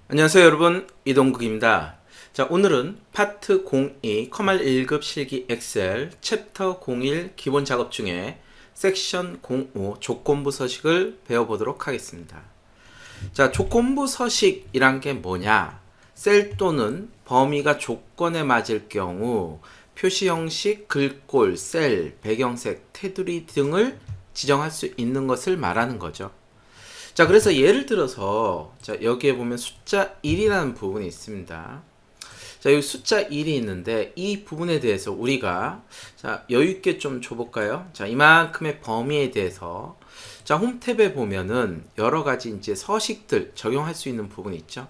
안녕하세요 여러분, 이동국입니다. 자, 오늘은 파트 02 커말 1급 실기 엑셀 챕터 01 기본 작업 중에 섹션 05 조건부 서식을 배워보도록 하겠습니다. 자, 조건부 서식이란 게 뭐냐? 셀 또는 범위가 조건에 맞을 경우 표시 형식, 글꼴, 셀, 배경색, 테두리 등을 지정할 수 있는 것을 말하는 거죠. 자, 그래서 예를 들어서 자, 여기에 보면 숫자 1이라는 부분이 있습니다. 자, 여기 숫자 1이 있는데 이 부분에 대해서 우리가 자, 여유 있게 좀 줘볼까요? 자, 이만큼의 범위에 대해서 자, 홈 탭에 보면은 여러 가지 이제 서식들 적용할 수 있는 부분이 있죠.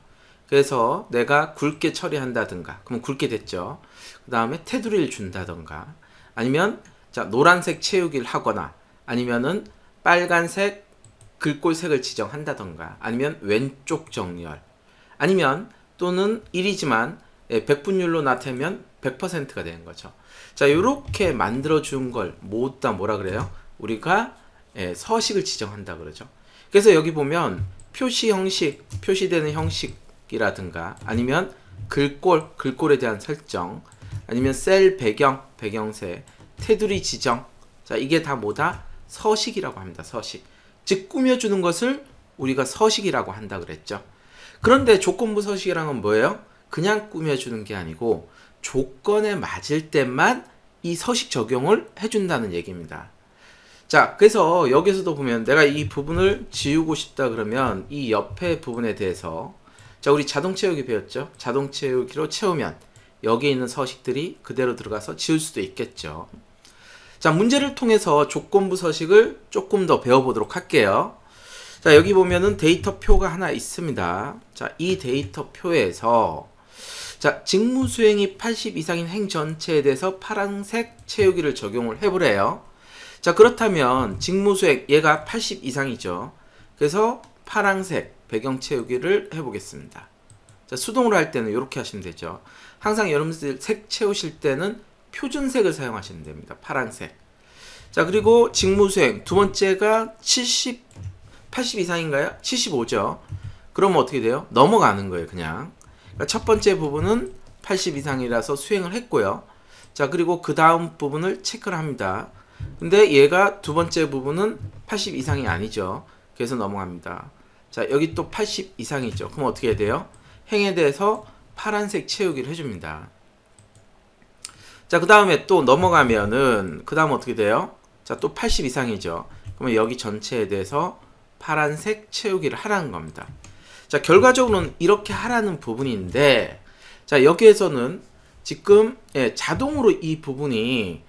그래서 내가 굵게 처리한다든가, 그럼 굵게 됐죠. 그 다음에 테두리를 준다든가, 아니면 자, 노란색 채우기를 하거나, 아니면은 빨간색 글꼴색을 지정한다던가, 아니면 왼쪽 정렬, 아니면 또는 1이지만 백분율로 나타내면 100%가 되는 거죠. 자, 이렇게 만들어 준 걸 모두 다 뭐라 그래요? 우리가 서식을 지정한다 그러죠. 그래서 여기 보면 표시 형식, 표시되는 형식이라든가, 아니면 글꼴에 대한 설정, 아니면 셀 배경, 배경색, 테두리 지정. 자, 이게 다 뭐다? 서식이라고 합니다. 서식. 즉 꾸며주는 것을 우리가 서식이라고 한다 그랬죠. 그런데 조건부 서식이란 건 뭐예요? 그냥 꾸며주는 게 아니고 조건에 맞을 때만 이 서식 적용을 해준다는 얘기입니다. 자, 그래서 여기서도 보면 내가 이 부분을 지우고 싶다 그러면 이 옆에 부분에 대해서 자, 우리 자동 채우기 배웠죠? 자동 채우기로 채우면 여기에 있는 서식들이 그대로 들어가서 지울 수도 있겠죠. 자, 문제를 통해서 조건부 서식을 조금 더 배워보도록 할게요. 자, 여기 보면은 데이터 표가 하나 있습니다. 자, 이 데이터 표에서 자, 직무 수행이 80 이상인 행 전체에 대해서 파란색 채우기를 적용을 해보래요. 자, 그렇다면 직무 수행 얘가 80 이상이죠. 그래서 파란색 배경 채우기를 해보겠습니다. 자, 수동으로 할 때는 이렇게 하시면 되죠. 항상 여러분들 색 채우실 때는 표준색을 사용하시면 됩니다. 파란색. 자, 그리고 직무수행 두 번째가 80 이상인가요? 75죠. 그러면 어떻게 돼요? 넘어가는 거예요, 그냥. 그러니까 첫 번째 부분은 80 이상이라서 수행을 했고요. 자, 그리고 그 다음 부분을 체크를 합니다. 근데 얘가 두 번째 부분은 80 이상이 아니죠. 그래서 넘어갑니다. 자, 여기 또 80 이상이죠. 그럼 어떻게 해야 돼요? 행에 대해서 파란색 채우기를 해줍니다. 자, 그 다음에 또 넘어가면은 그 다음 어떻게 돼요? 자, 또 80 이상이죠. 그러면 여기 전체에 대해서 파란색 채우기를 하라는 겁니다. 자, 결과적으로는 이렇게 하라는 부분인데, 자, 여기에서는 지금 자동으로 이 부분이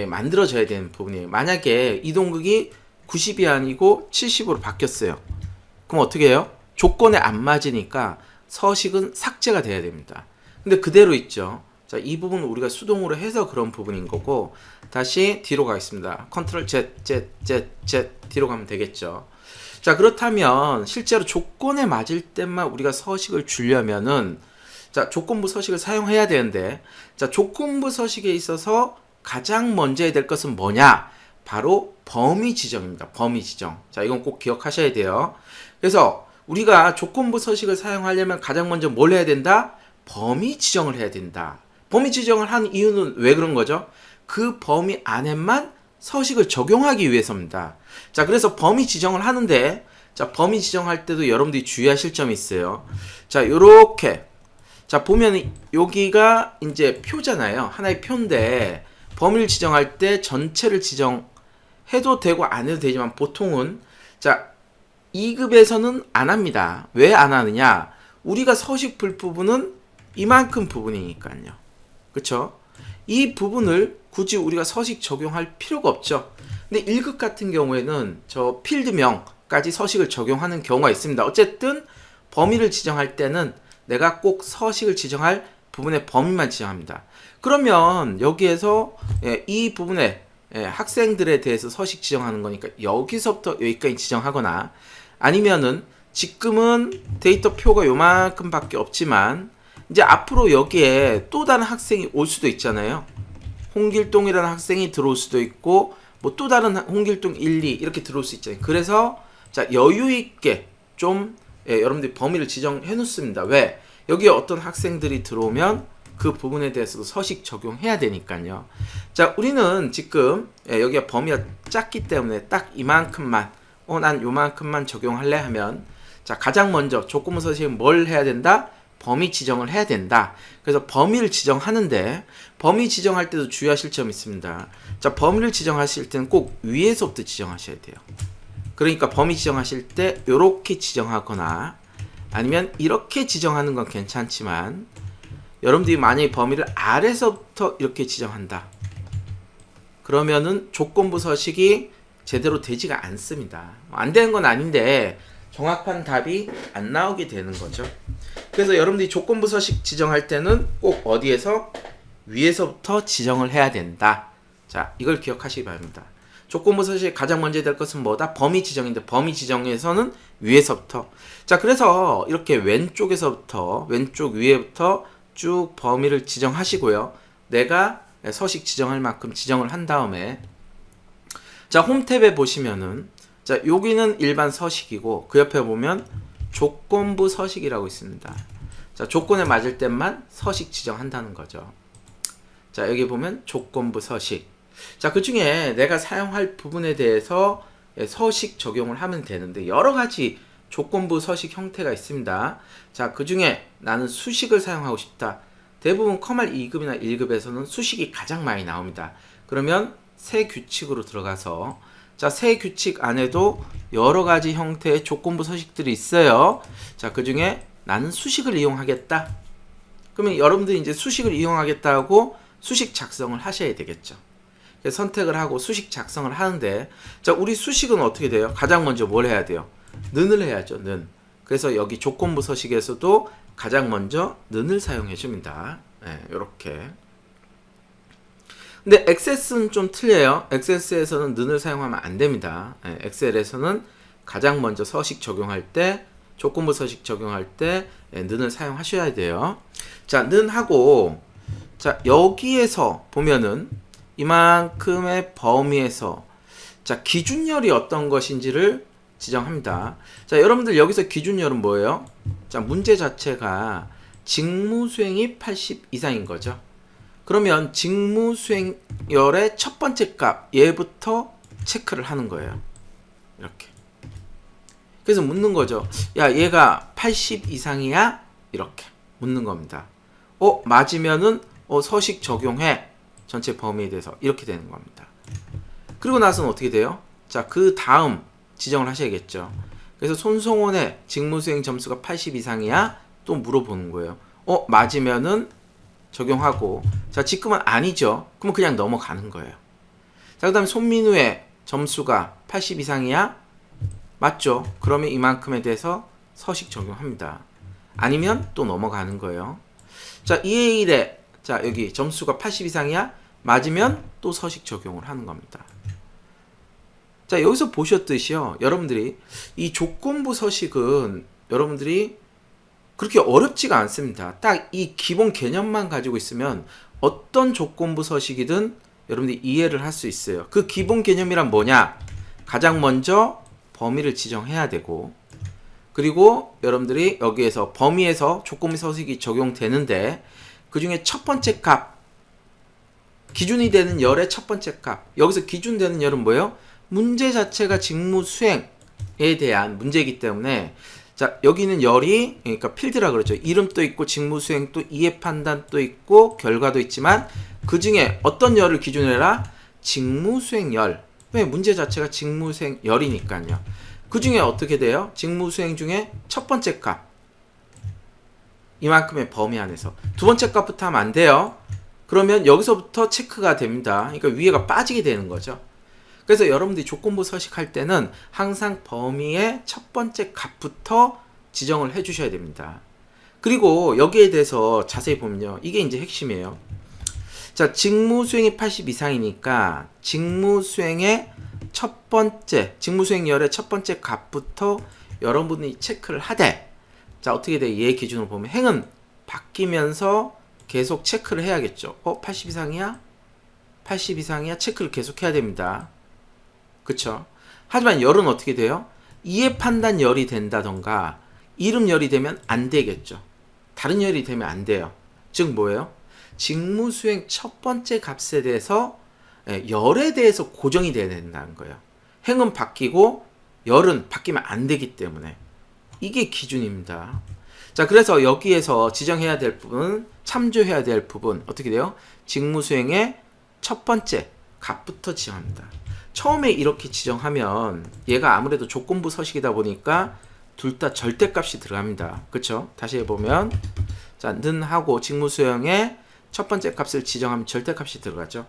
만들어져야 되는 부분이에요. 만약에 이동극이 90이 아니고 70으로 바뀌었어요. 그럼 어떻게 해요? 조건에 안 맞으니까 서식은 삭제가 돼야 됩니다. 근데 그대로 있죠. 자, 이 부분은 우리가 수동으로 해서 그런 부분인 거고, 다시 뒤로 가겠습니다. 컨트롤 Z 뒤로 가면 되겠죠. 자, 그렇다면 실제로 조건에 맞을 때만 우리가 서식을 주려면은 자, 조건부 서식을 사용해야 되는데, 자, 조건부 서식에 있어서 가장 먼저 해야 될 것은 뭐냐? 바로 범위 지정입니다. 범위 지정. 자, 이건 꼭 기억하셔야 돼요. 그래서 우리가 조건부 서식을 사용하려면 가장 먼저 뭘 해야 된다? 범위 지정을 해야 된다. 범위 지정을 한 이유는 왜 그런 거죠? 그 범위 안에만 서식을 적용하기 위해서입니다. 자, 그래서 범위 지정을 하는데, 자, 범위 지정할 때도 여러분들이 주의하실 점이 있어요. 자, 요렇게. 자, 보면 여기가 이제 표잖아요. 하나의 표인데, 범위를 지정할 때 전체를 지정해도 되고 안 해도 되지만 보통은, 자, 2급에서는 안 합니다. 왜 안 하느냐? 우리가 서식 풀 부분은 이만큼 부분이니까요. 그쵸? 이 부분을 굳이 우리가 서식 적용할 필요가 없죠. 근데 1급 같은 경우에는 저 필드명까지 서식을 적용하는 경우가 있습니다. 어쨌든 범위를 지정할 때는 내가 꼭 서식을 지정할 부분의 범위만 지정합니다. 그러면 여기에서 이 부분에 학생들에 대해서 서식 지정하는 거니까 여기서부터 여기까지 지정하거나, 아니면은 지금은 데이터 표가 요만큼 밖에 없지만 이제 앞으로 여기에 또 다른 학생이 올 수도 있잖아요. 홍길동이라는 학생이 들어올 수도 있고, 뭐 또 다른 홍길동 1, 2 이렇게 들어올 수 있잖아요. 그래서 자, 여유 있게 좀 여러분들이 범위를 지정해 놓습니다. 왜? 여기에 어떤 학생들이 들어오면 그 부분에 대해서도 서식 적용해야 되니까요. 자, 우리는 지금 여기가 범위가 작기 때문에 딱 이만큼만 난 요만큼만 적용할래 하면 자, 가장 먼저 조건부 서식은 뭘 해야 된다? 범위 지정을 해야 된다. 그래서 범위를 지정하는데 범위 지정할 때도 주의하실 점이 있습니다. 자, 범위를 지정하실 때는 꼭 위에서부터 지정하셔야 돼요. 그러니까 범위 지정하실 때 이렇게 지정하거나 아니면 이렇게 지정하는 건 괜찮지만 여러분들이 만약에 범위를 아래서부터 이렇게 지정한다. 그러면은 조건부 서식이 제대로 되지가 않습니다. 안 되는 건 아닌데 정확한 답이 안 나오게 되는 거죠. 그래서 여러분들이 조건부 서식 지정할 때는 꼭 어디에서? 위에서부터 지정을 해야 된다. 자, 이걸 기억하시기 바랍니다. 조건부 서식에 가장 먼저 될 것은 뭐다? 범위 지정인데 범위 지정에서는 위에서부터. 자, 그래서 이렇게 왼쪽에서부터 왼쪽 위에부터 쭉 범위를 지정하시고요. 내가 서식 지정할 만큼 지정을 한 다음에 자, 홈탭에 보시면은 자, 여기는 일반 서식이고 그 옆에 보면 조건부 서식이라고 있습니다. 자, 조건에 맞을 때만 서식 지정한다는 거죠. 자, 여기 보면 조건부 서식. 자, 그 중에 내가 사용할 부분에 대해서 서식 적용을 하면 되는데 여러 가지 조건부 서식 형태가 있습니다. 자, 그 중에 나는 수식을 사용하고 싶다. 대부분 커말 2급이나 1급에서는 수식이 가장 많이 나옵니다. 그러면 새 규칙으로 들어가서 자, 새 규칙 안에도 여러 가지 형태의 조건부 서식들이 있어요. 자, 그 중에 나는 수식을 이용하겠다. 그러면 여러분들이 이제 수식을 이용하겠다고 수식 작성을 하셔야 되겠죠. 그래서 선택을 하고 수식 작성을 하는데 자, 우리 수식은 어떻게 돼요? 가장 먼저 뭘 해야 돼요? 는을 해야죠. 는. 그래서 여기 조건부 서식에서도 가장 먼저 는을 사용해 줍니다. 이렇게. 근데 엑세스는 좀 틀려요. 엑세스에서는 는을 사용하면 안 됩니다. 엑셀에서는 가장 먼저 서식 적용할 때 조건부 서식 적용할 때 는을 사용하셔야 돼요. 자, 는하고 자, 여기에서 보면은 이만큼의 범위에서 자, 기준열이 어떤 것인지를 지정합니다. 자, 여러분들 여기서 기준열은 뭐예요? 자, 문제 자체가 직무 수행이 80 이상인 거죠. 그러면 직무 수행열의 첫 번째 값 얘부터 체크를 하는 거예요. 이렇게. 그래서 묻는 거죠. 야, 얘가 80 이상이야? 이렇게 묻는 겁니다. 맞으면은 서식 적용해. 전체 범위에 대해서 이렇게 되는 겁니다. 그리고 나서는 어떻게 돼요? 자, 그 다음 지정을 하셔야겠죠. 그래서 손성원의 직무수행 점수가 80 이상이야? 또 물어보는 거예요. 맞으면은 적용하고 자, 지금은 아니죠. 그러면 그냥 넘어가는 거예요. 자, 그 다음에 손민우의 점수가 80 이상이야? 맞죠? 그러면 이만큼에 대해서 서식 적용합니다. 아니면 또 넘어가는 거예요. 자, 이해일의 자, 여기 점수가 80 이상이야? 맞으면 또 서식 적용을 하는 겁니다. 자, 여기서 보셨듯이요. 여러분들이 이 조건부 서식은 여러분들이 그렇게 어렵지가 않습니다. 딱 이 기본 개념만 가지고 있으면 어떤 조건부 서식이든 여러분들이 이해를 할 수 있어요. 그 기본 개념이란 뭐냐? 가장 먼저 범위를 지정해야 되고 그리고 여러분들이 여기에서 범위에서 조건부 서식이 적용되는데 그 중에 첫 번째 값 기준이 되는 열의 첫 번째 값 여기서 기준되는 열은 뭐예요? 문제 자체가 직무 수행에 대한 문제이기 때문에 자, 여기는 열이 그러니까 필드라 그러죠. 이름도 있고 직무 수행도 이해 판단도 있고 결과도 있지만 그 중에 어떤 열을 기준으로 해라? 직무 수행 열. 왜? 문제 자체가 직무 수행 열이니까요. 그 중에 어떻게 돼요? 직무 수행 중에 첫 번째 값 이만큼의 범위 안에서 두 번째 값부터 하면 안 돼요. 그러면 여기서부터 체크가 됩니다. 그러니까 위에가 빠지게 되는 거죠. 그래서 여러분들이 조건부 서식할 때는 항상 범위의 첫 번째 값부터 지정을 해 주셔야 됩니다. 그리고 여기에 대해서 자세히 보면요. 이게 이제 핵심이에요. 자, 직무 수행이 80 이상이니까 직무 수행의 첫 번째, 직무 수행열의 첫 번째 값부터 여러분이 체크를 하되 자, 어떻게 돼? 얘 기준으로 보면 행은 바뀌면서 계속 체크를 해야겠죠. 80 이상이야? 80 이상이야? 체크를 계속 해야 됩니다. 그쵸? 하지만 열은 어떻게 돼요? 이해 판단 열이 된다던가 이름 열이 되면 안 되겠죠. 다른 열이 되면 안 돼요. 즉 뭐예요? 직무수행 첫 번째 값에 대해서 열에 대해서 고정이 돼야 된다는 거예요. 행은 바뀌고 열은 바뀌면 안 되기 때문에 이게 기준입니다. 자, 그래서 여기에서 지정해야 될 부분, 참조해야 될 부분 어떻게 돼요? 직무수행의 첫 번째 값부터 지정합니다. 처음에 이렇게 지정하면 얘가 아무래도 조건부 서식이다 보니까 둘 다 절대값이 들어갑니다. 그쵸? 다시 해보면 자, 는 하고 직무수행의 첫 번째 값을 지정하면 절대값이 들어가죠.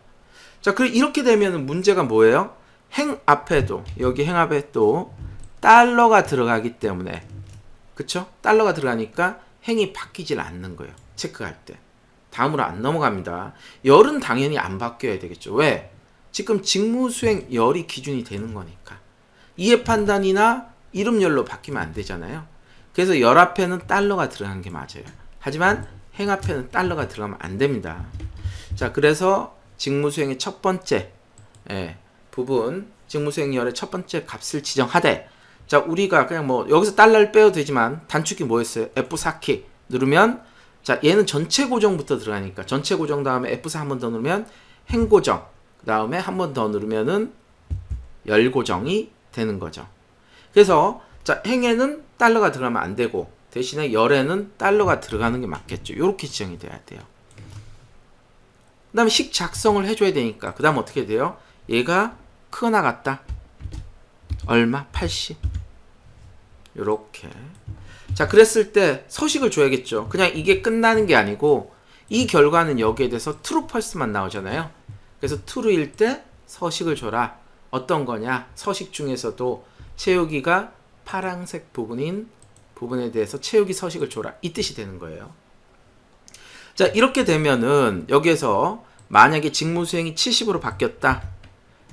자, 그럼 이렇게 되면 문제가 뭐예요? 행 앞에도 여기 행 앞에 또 달러가 들어가기 때문에 그쵸? 달러가 들어가니까 행이 바뀌질 않는 거예요. 체크할 때. 다음으로 안 넘어갑니다. 열은 당연히 안 바뀌어야 되겠죠. 왜? 지금 직무수행 열이 기준이 되는 거니까. 이해판단이나 이름열로 바뀌면 안 되잖아요. 그래서 열 앞에는 달러가 들어간 게 맞아요. 하지만 행 앞에는 달러가 들어가면 안 됩니다. 자, 그래서 직무수행의 첫 번째 부분, 직무수행열의 첫 번째 값을 지정하되, 자, 우리가 그냥 뭐 여기서 달러를 빼도 되지만 단축키 뭐였어요? F4키 누르면 자, 얘는 전체 고정부터 들어가니까 전체 고정 다음에 F4 한 번 더 누르면 행 고정, 그 다음에 한 번 더 누르면은 열 고정이 되는 거죠. 그래서 자, 행에는 달러가 들어가면 안 되고 대신에 열에는 달러가 들어가는 게 맞겠죠. 이렇게 지정이 돼야 돼요. 그 다음에 식 작성을 해줘야 되니까 그 다음 어떻게 돼요? 얘가 크거나 같다. 얼마? 80. 요렇게. 자, 그랬을 때 서식을 줘야겠죠. 그냥 이게 끝나는 게 아니고 이 결과는 여기에 대해서 true, false만 나오잖아요. 그래서 true일 때 서식을 줘라. 어떤 거냐? 서식 중에서도 채우기가 파란색 부분에 대해서 채우기 서식을 줘라. 이 뜻이 되는 거예요. 자, 이렇게 되면은 여기에서 만약에 직무수행이 70으로 바뀌었다.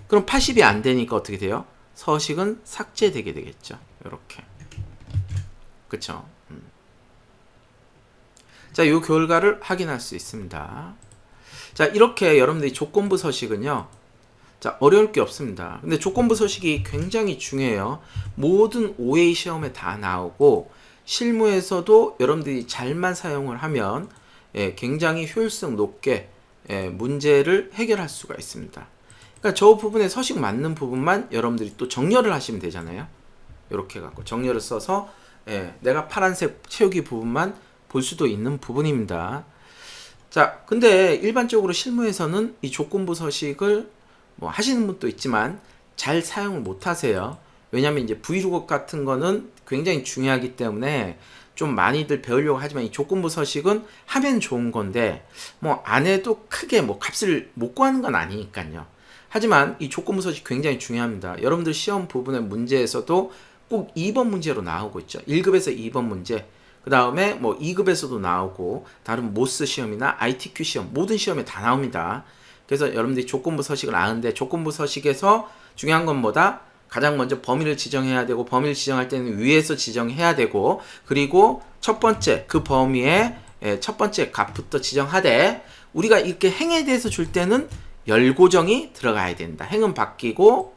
그럼 80이 안 되니까 어떻게 돼요? 서식은 삭제되게 되겠죠. 이렇게. 그쵸? 자, 이 결과를 확인할 수 있습니다. 자, 이렇게 여러분들이 조건부 서식은요. 자, 어려울 게 없습니다. 근데 조건부 서식이 굉장히 중요해요. 모든 OA 시험에 다 나오고 실무에서도 여러분들이 잘만 사용을 하면 굉장히 효율성 높게 문제를 해결할 수가 있습니다. 그러니까 저 부분에 서식 맞는 부분만 여러분들이 또 정렬을 하시면 되잖아요. 이렇게 갖고 정렬을 써서 내가 파란색 채우기 부분만 볼 수도 있는 부분입니다. 자, 근데 일반적으로 실무에서는 이 조건부 서식을 뭐 하시는 분도 있지만 잘 사용을 못 하세요. 왜냐면 이제 브이로그 같은 거는 굉장히 중요하기 때문에 좀 많이들 배우려고 하지만 이 조건부 서식은 하면 좋은 건데 뭐 안 해도 크게 뭐 값을 못 구하는 건 아니니까요. 하지만 이 조건부 서식 굉장히 중요합니다. 여러분들 시험 부분의 문제에서도 꼭 2번 문제로 나오고 있죠. 1급에서 2번 문제. 그 다음에 뭐 2급에서도 나오고 다른 모스 시험이나 ITQ 시험 모든 시험에 다 나옵니다. 그래서 여러분들이 조건부 서식을 아는데 조건부 서식에서 중요한 건 뭐다? 가장 먼저 범위를 지정해야 되고 범위를 지정할 때는 위에서 지정해야 되고 그리고 첫 번째 그 범위의 첫 번째 값부터 지정하되 우리가 이렇게 행에 대해서 줄 때는 열 고정이 들어가야 된다. 행은 바뀌고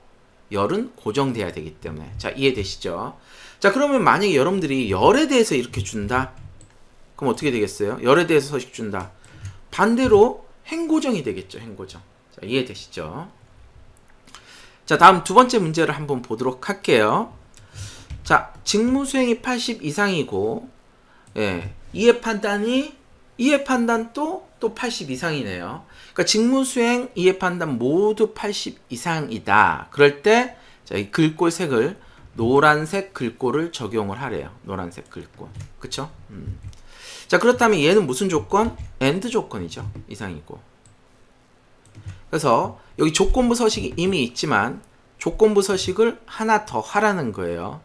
열은 고정돼야 되기 때문에 자, 이해되시죠? 자, 그러면 만약에 여러분들이 열에 대해서 이렇게 준다. 그럼 어떻게 되겠어요? 열에 대해서 서식 준다. 반대로 행고정이 되겠죠. 행고정. 자, 이해되시죠? 자, 다음 두 번째 문제를 한번 보도록 할게요. 자, 직무수행이 80 이상이고 이해 판단도 또 80 이상이네요. 그러니까 직무수행, 이해 판단 모두 80 이상이다. 그럴 때 자, 이 글꼴 색을 노란색 글꼴을 적용을 하래요. 노란색 글꼴. 그쵸? 자, 그렇다면 얘는 무슨 조건? AND 조건이죠. 이상이고. 그래서 여기 조건부 서식이 이미 있지만 조건부 서식을 하나 더 하라는 거예요.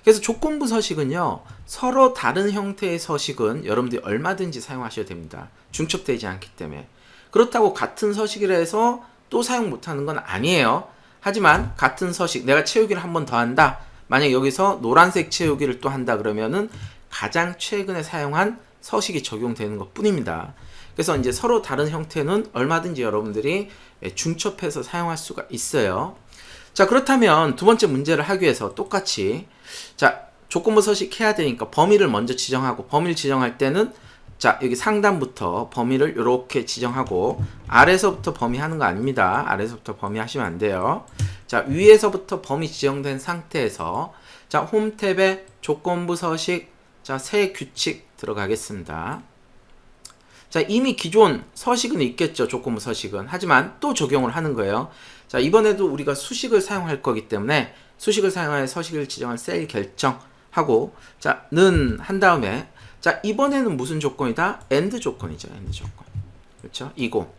그래서 조건부 서식은요. 서로 다른 형태의 서식은 여러분들이 얼마든지 사용하셔도 됩니다. 중첩되지 않기 때문에. 그렇다고 같은 서식이라 해서 또 사용 못하는 건 아니에요. 하지만 같은 서식, 내가 채우기를 한 번 더 한다. 만약 여기서 노란색 채우기를 또 한다 그러면은 가장 최근에 사용한 서식이 적용되는 것 뿐입니다. 그래서 이제 서로 다른 형태는 얼마든지 여러분들이 중첩해서 사용할 수가 있어요. 자, 그렇다면 두 번째 문제를 하기 위해서 똑같이 자, 조건부 서식 해야 되니까 범위를 먼저 지정하고, 범위를 지정할 때는 자, 여기 상단부터 범위를 이렇게 지정하고, 아래서부터 범위 하는 거 아닙니다. 아래서부터 범위 하시면 안 돼요. 자, 위에서부터 범위 지정된 상태에서 자, 홈 탭에 조건부 서식, 자, 새 규칙 들어가겠습니다. 자, 이미 기존 서식은 있겠죠. 조건부 서식은. 하지만 또 적용을 하는 거예요. 자, 이번에도 우리가 수식을 사용할 거기 때문에 수식을 사용하여 서식을 지정한 셀 결정하고, 자, 는 한 다음에, 자, 이번에는 무슨 조건이다? AND 조건이죠. AND 조건. 그렇죠? 이고.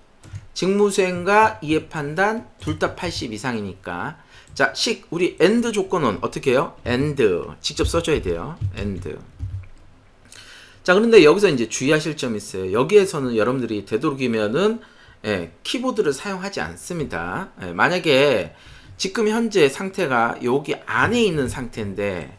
직무수행과 이해 판단 둘 다 80 이상이니까. 자, 우리 AND 조건은 어떻게 해요? AND. 직접 써줘야 돼요. AND. 자, 그런데 여기서 이제 주의하실 점이 있어요. 여기에서는 여러분들이 되도록이면은 키보드를 사용하지 않습니다. 만약에 지금 현재 상태가 여기 안에 있는 상태인데,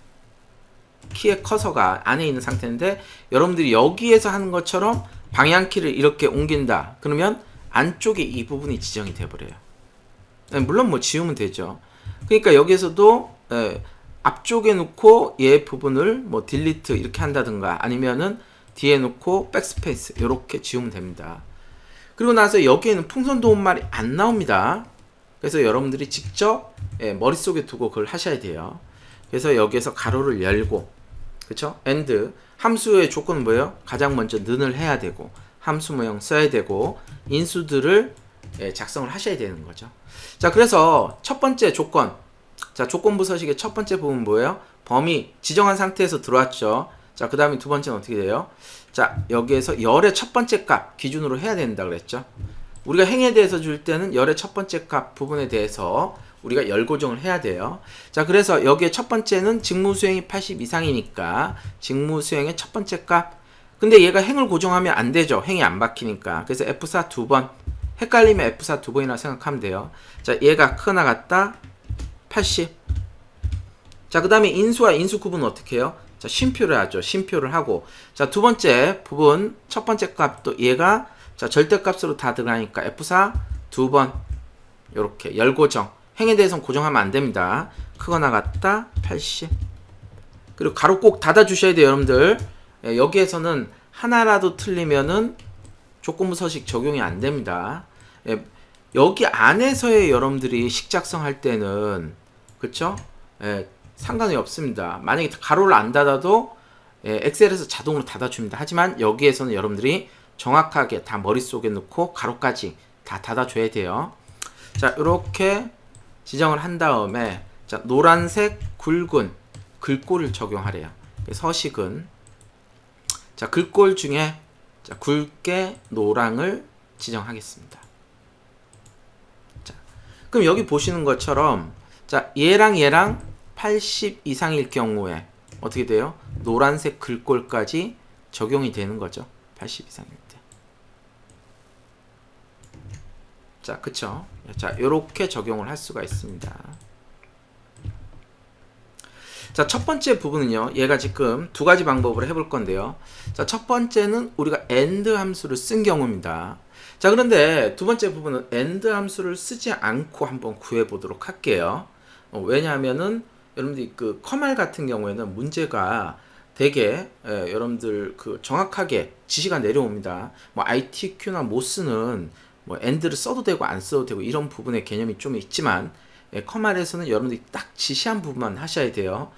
키의 커서가 안에 있는 상태인데 여러분들이 여기에서 하는 것처럼 방향키를 이렇게 옮긴다. 그러면 안쪽에 이 부분이 지정이 돼버려요. 물론 뭐 지우면 되죠. 그러니까 여기에서도 앞쪽에 놓고 얘 부분을 뭐 딜리트 이렇게 한다든가, 아니면은 뒤에 놓고 백스페이스 이렇게 지우면 됩니다. 그리고 나서 여기에는 풍선 도움말이 안 나옵니다. 그래서 여러분들이 직접 머릿속에 두고 그걸 하셔야 돼요. 그래서 여기에서 가로를 열고, 그쵸? AND 함수의 조건은 뭐예요? 가장 먼저 는을 해야 되고, 함수 모형 써야 되고, 인수들을 작성을 하셔야 되는 거죠. 자, 그래서 첫 번째 조건, 자, 조건부 서식의 첫 번째 부분 뭐예요? 범위 지정한 상태에서 들어왔죠. 자, 그 다음에 두 번째는 어떻게 돼요? 자, 여기에서 열의 첫 번째 값 기준으로 해야 된다 그랬죠. 우리가 행에 대해서 줄 때는 열의 첫 번째 값 부분에 대해서 우리가 열 고정을 해야 돼요. 자, 그래서 여기에 첫 번째는 직무수행이 80 이상이니까 직무수행의 첫 번째 값. 근데 얘가 행을 고정하면 안 되죠. 행이 안 박히니까. 그래서 F4 두 번. 헷갈리면 F4 두 번이나 생각하면 돼요. 자, 얘가 크나 같다 80. 자, 그 다음에 인수와 인수 구분은 어떻게 해요? 자, 쉼표를 하죠. 쉼표를 하고. 자, 두 번째 부분 첫 번째 값도 얘가 자, 절대값으로 다 들어가니까 F4 두 번. 요렇게 열 고정. 행에 대해서는 고정하면 안 됩니다. 크거나 같다 80. 그리고 가로 꼭 닫아 주셔야 돼요, 여러분들. 여기에서는 하나라도 틀리면은 조건부 서식 적용이 안 됩니다. 여기 안에서의 여러분들이 식 작성할 때는, 그쵸? 상관이 없습니다. 만약에 가로를 안 닫아도 엑셀에서 자동으로 닫아줍니다. 하지만 여기에서는 여러분들이 정확하게 다 머릿속에 넣고 가로까지 다 닫아줘야 돼요. 자, 이렇게 지정을 한 다음에, 자, 노란색 굵은 글꼴을 적용하래요. 서식은, 자, 글꼴 중에 자, 굵게 노랑을 지정하겠습니다. 자, 그럼 여기 보시는 것처럼, 자, 얘랑 80 이상일 경우에 어떻게 돼요? 노란색 글꼴까지 적용이 되는 거죠. 80 이상일 때. 자, 그쵸? 자, 요렇게 적용을 할 수가 있습니다. 자, 첫 번째 부분은요, 얘가 지금 두 가지 방법으로 해볼 건데요. 자, 첫 번째는 우리가 AND 함수를 쓴 경우입니다. 자, 그런데 두 번째 부분은 AND 함수를 쓰지 않고 한번 구해 보도록 할게요. 왜냐하면은 여러분들이 그 커말 같은 경우에는 문제가 되게 여러분들 그 정확하게 지시가 내려옵니다. 뭐 ITQ나 모스는 뭐 AND를 써도 되고 안 써도 되고 이런 부분의 개념이 좀 있지만, 커말에서는 여러분들이 딱 지시한 부분만 하셔야 돼요.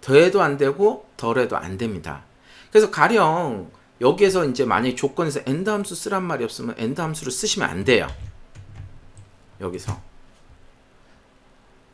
더해도 안 되고 덜해도 안 됩니다. 그래서 가령 여기에서 이제 만약에 조건에서 AND 함수 쓰란 말이 없으면 AND 함수를 쓰시면 안 돼요. 여기서.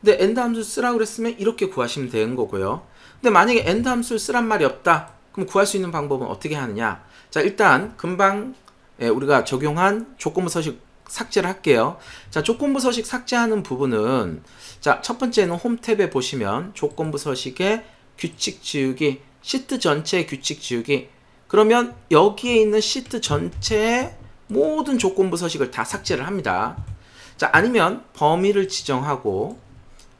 근데 AND 함수 쓰라고 그랬으면 이렇게 구하시면 되는 거고요. 근데 만약에 AND 함수를 쓰란 말이 없다. 그럼 구할 수 있는 방법은 어떻게 하느냐? 자, 일단 금방 우리가 적용한 조건부 서식 삭제를 할게요. 자, 조건부 서식 삭제하는 부분은, 자, 첫 번째는 홈 탭에 보시면 조건부 서식의 규칙 지우기, 시트 전체의 규칙 지우기. 그러면 여기에 있는 시트 전체의 모든 조건부 서식을 다 삭제를 합니다. 자, 아니면 범위를 지정하고,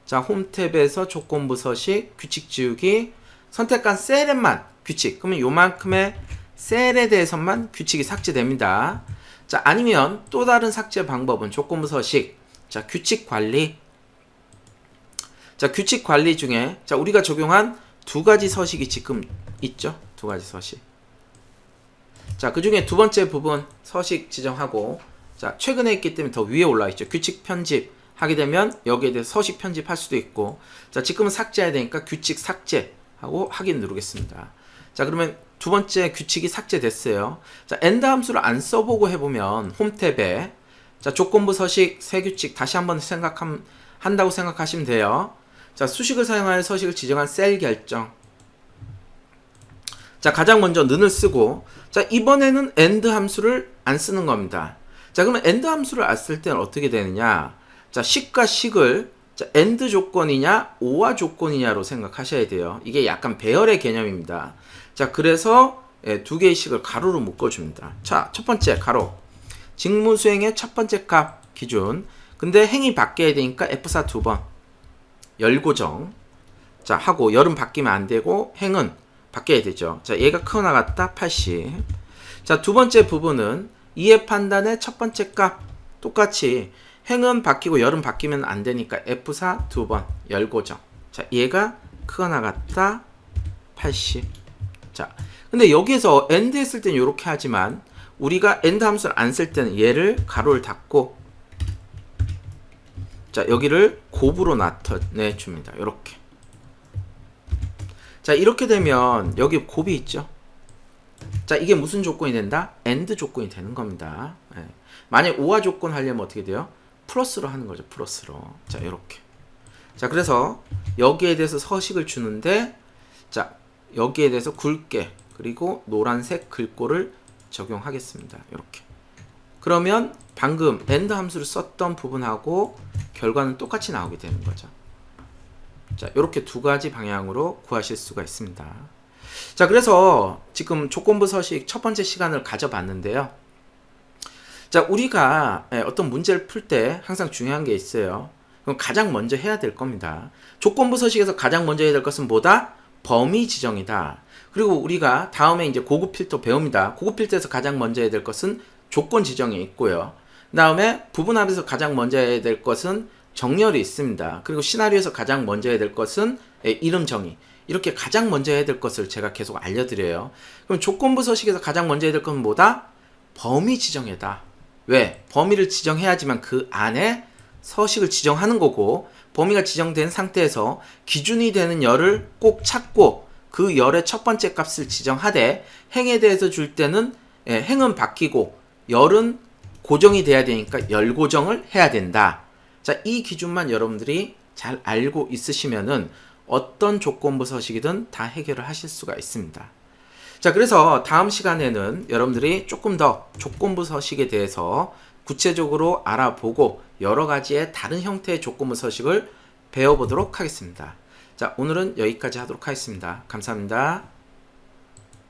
자, 홈 탭에서 조건부 서식 규칙 지우기, 선택한 셀에만 규칙. 그러면 요만큼의 셀에 대해서만 규칙이 삭제됩니다. 자, 아니면 또 다른 삭제 방법은 조건부 서식, 자, 규칙 관리. 자, 규칙 관리 중에, 자, 우리가 적용한 두 가지 서식이 지금 있죠. 두 가지 서식. 자, 그 중에 두 번째 부분 서식 지정하고, 자, 최근에 있기 때문에 더 위에 올라와 있죠. 규칙 편집 하게 되면 여기에 대해서 서식 편집할 수도 있고, 자, 지금은 삭제해야 되니까 규칙 삭제하고 확인 누르겠습니다. 자, 그러면 두 번째 규칙이 삭제됐어요. 자, 엔드 함수를 안 써보고 해보면 홈 탭에, 자, 조건부 서식 새 규칙 다시 한번 한다고 생각하시면 돼요. 자, 수식을 사용하여 서식을 지정한 셀 결정. 자, 가장 먼저 는을 쓰고, 자, 이번에는 end 함수를 안 쓰는 겁니다. 자, 그러면 end 함수를 안 쓸 때는 어떻게 되느냐? 자, 식과 식을, 자, end 조건이냐, or 조건이냐로 생각하셔야 돼요. 이게 약간 배열의 개념입니다. 자, 그래서 두 개의 식을 가로로 묶어줍니다. 자, 첫 번째 가로. 직무 수행의 첫 번째 값 기준. 근데 행이 바뀌어야 되니까 F4 두 번. 열고정. 자, 하고 열은 바뀌면 안 되고 행은 바뀌어야 되죠. 자, 얘가 크거 나갔다 80. 자, 두 번째 부분은 이해 판단의 첫 번째 값 똑같이 행은 바뀌고 열은 바뀌면 안 되니까 F4 두 번 열고정. 자, 얘가 크거 나갔다 80. 자, 근데 여기에서 end 했을 때는 이렇게 하지만 우리가 end 함수를 안 쓸 때는 얘를 가로를 닫고, 자, 여기를 곱으로 나타내줍니다. 이렇게. 자, 이렇게 되면 여기 곱이 있죠. 자, 이게 무슨 조건이 된다? AND 조건이 되는 겁니다. 예. 만약 OR 조건 하려면 어떻게 돼요? 플러스로 하는 거죠. 플러스로. 자, 이렇게. 자, 그래서 여기에 대해서 서식을 주는데, 자, 여기에 대해서 굵게 그리고 노란색 글꼴을 적용하겠습니다. 이렇게. 그러면 방금 AND 함수를 썼던 부분하고 결과는 똑같이 나오게 되는 거죠. 자, 이렇게 두 가지 방향으로 구하실 수가 있습니다. 자, 그래서 지금 조건부 서식 첫 번째 시간을 가져봤는데요. 자, 우리가 어떤 문제를 풀 때 항상 중요한 게 있어요. 그럼 가장 먼저 해야 될 겁니다. 조건부 서식에서 가장 먼저 해야 될 것은 뭐다? 범위 지정이다. 그리고 우리가 다음에 이제 고급 필터 배웁니다. 고급 필터에서 가장 먼저 해야 될 것은 조건 지정이 있고요. 그 다음에 부분합에서 가장 먼저 해야 될 것은 정렬이 있습니다. 그리고 시나리오에서 가장 먼저 해야 될 것은 이름 정의. 이렇게 가장 먼저 해야 될 것을 제가 계속 알려드려요. 그럼 조건부 서식에서 가장 먼저 해야 될 것은 뭐다? 범위 지정이다. 왜? 범위를 지정해야지만 그 안에 서식을 지정하는 거고, 범위가 지정된 상태에서 기준이 되는 열을 꼭 찾고 그 열의 첫 번째 값을 지정하되, 행에 대해서 줄 때는 행은 바뀌고 열은 고정이 돼야 되니까 열 고정을 해야 된다. 자, 이 기준만 여러분들이 잘 알고 있으시면은 어떤 조건부 서식이든 다 해결을 하실 수가 있습니다. 자, 그래서 다음 시간에는 여러분들이 조금 더 조건부 서식에 대해서 구체적으로 알아보고 여러 가지의 다른 형태의 조건부 서식을 배워보도록 하겠습니다. 자, 오늘은 여기까지 하도록 하겠습니다. 감사합니다.